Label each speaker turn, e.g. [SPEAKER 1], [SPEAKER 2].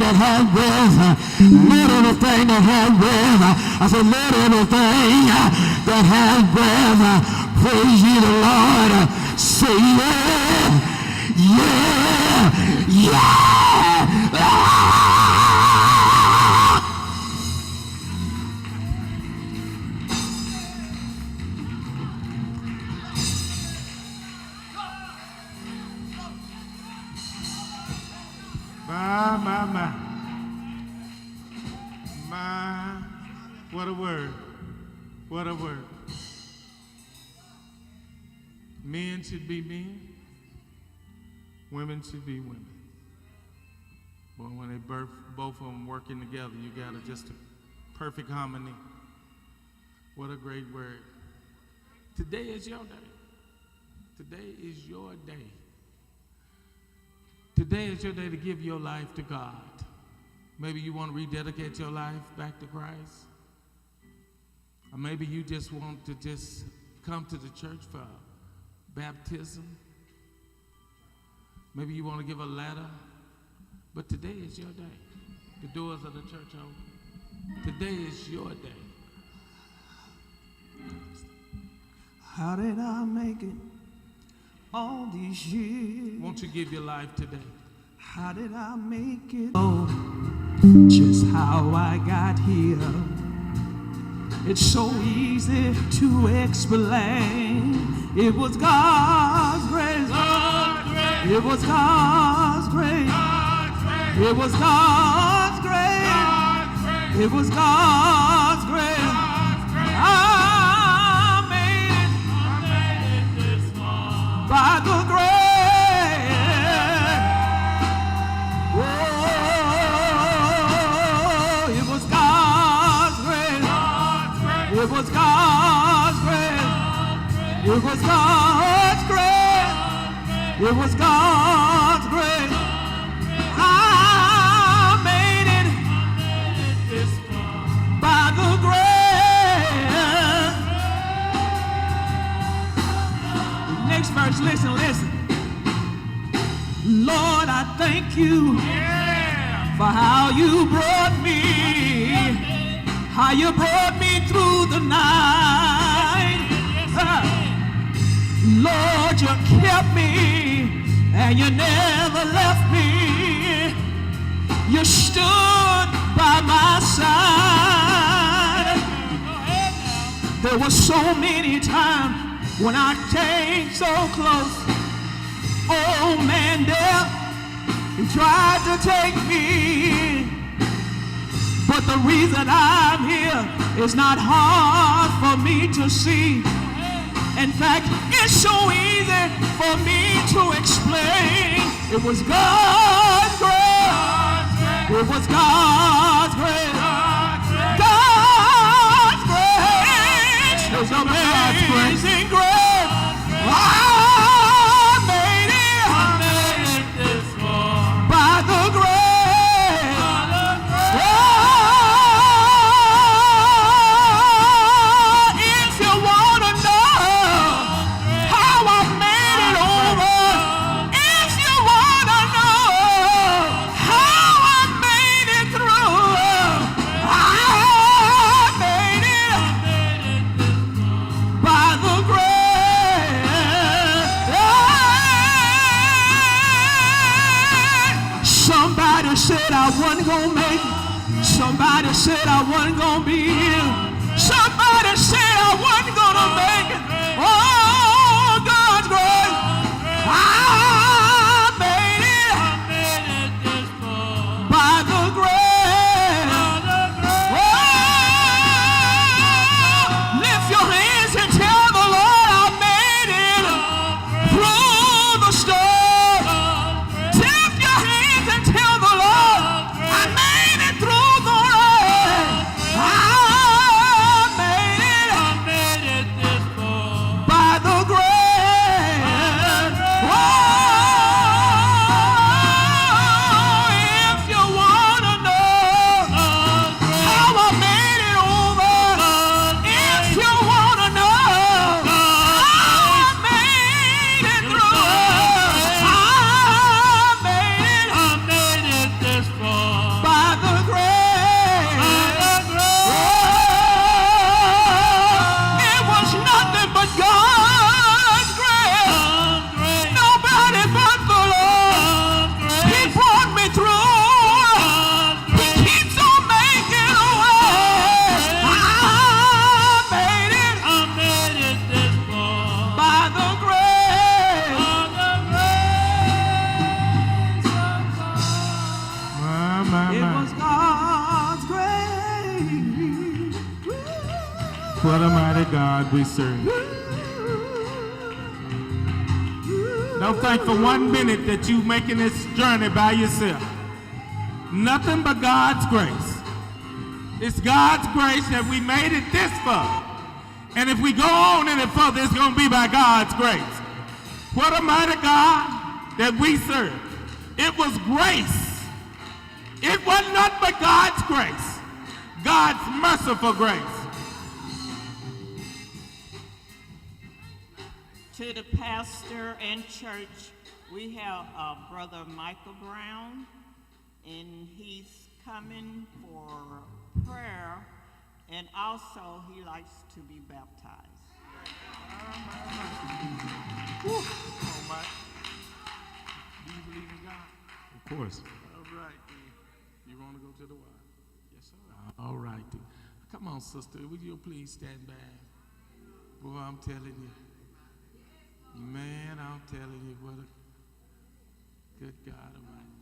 [SPEAKER 1] that has breath, let everything that has breath, I said, let everything that has breath, praise ye the Lord. Say yeah, yeah, yeah.
[SPEAKER 2] My, what a word. What a word. Men should be men. Women should be women. But when they birth, both of them working together, you got just a perfect harmony. What a great word. Today is your day. Today is your day. Today is your day to give your life to God. Maybe you want to rededicate your life back to Christ. Or maybe you just want to just come to the church for baptism. Maybe you want to give a letter. But today is your day. The doors of the church are open. Today is your day.
[SPEAKER 3] How did I make it all these years?
[SPEAKER 2] Won't you give your life today?
[SPEAKER 3] How did I make it? Oh, just how I got here. It's so easy to explain. It was God's grace.
[SPEAKER 2] God's grace.
[SPEAKER 3] It was God's grace.
[SPEAKER 2] God's grace.
[SPEAKER 3] It was God's grace.
[SPEAKER 2] God's grace.
[SPEAKER 3] It was God's grace.
[SPEAKER 2] God's grace.
[SPEAKER 3] I made it
[SPEAKER 2] this far.
[SPEAKER 3] by the grace. Oh, it was God's grace. It was God's grace. It was God's grace. It was God's grace. I made it
[SPEAKER 2] This far.
[SPEAKER 3] by the grace. Next verse, listen. Lord, I thank you for how you brought me. How you brought me through the night. Lord, you kept me and you never left me. You stood by my side. There were so many times when I came so close. Oh man, death, he tried to take me. But the reason I'm here is not hard for me to see. In fact, it's so easy for me to explain. It was God's grace. It was God's grace. God's grace. It was amazing grace. I made it
[SPEAKER 2] this far.
[SPEAKER 3] by the grace. Said I wasn't gonna make it. Somebody said I wasn't gonna be here. Somebody said I wasn't gonna make it. Oh, God's grace. I made it by the grace. Oh, lift your hands and tell the Lord I made it through the storm. By the
[SPEAKER 2] my,
[SPEAKER 3] It
[SPEAKER 2] my.
[SPEAKER 3] was God's grace.
[SPEAKER 2] What a mighty God we serve. Don't think for 1 minute that you're making this journey by yourself. Nothing but God's grace. It's God's grace that we made it this far. And if we go on any further, it's going to be by God's grace. What a mighty God that we serve. It was grace. It was nothing but God's grace. God's merciful grace.
[SPEAKER 4] To the pastor and church, we have Brother Michael Brown, and he's coming for prayer, and also he likes to be baptized.
[SPEAKER 2] Oh, my. Do you believe in God?
[SPEAKER 5] Of course.
[SPEAKER 2] All right, then. You want to go to the Y? Yes, sir. All right, then. Come on, sister. Would you please stand back? Boy, I'm telling you. Man, I'm telling you, what a good God Almighty.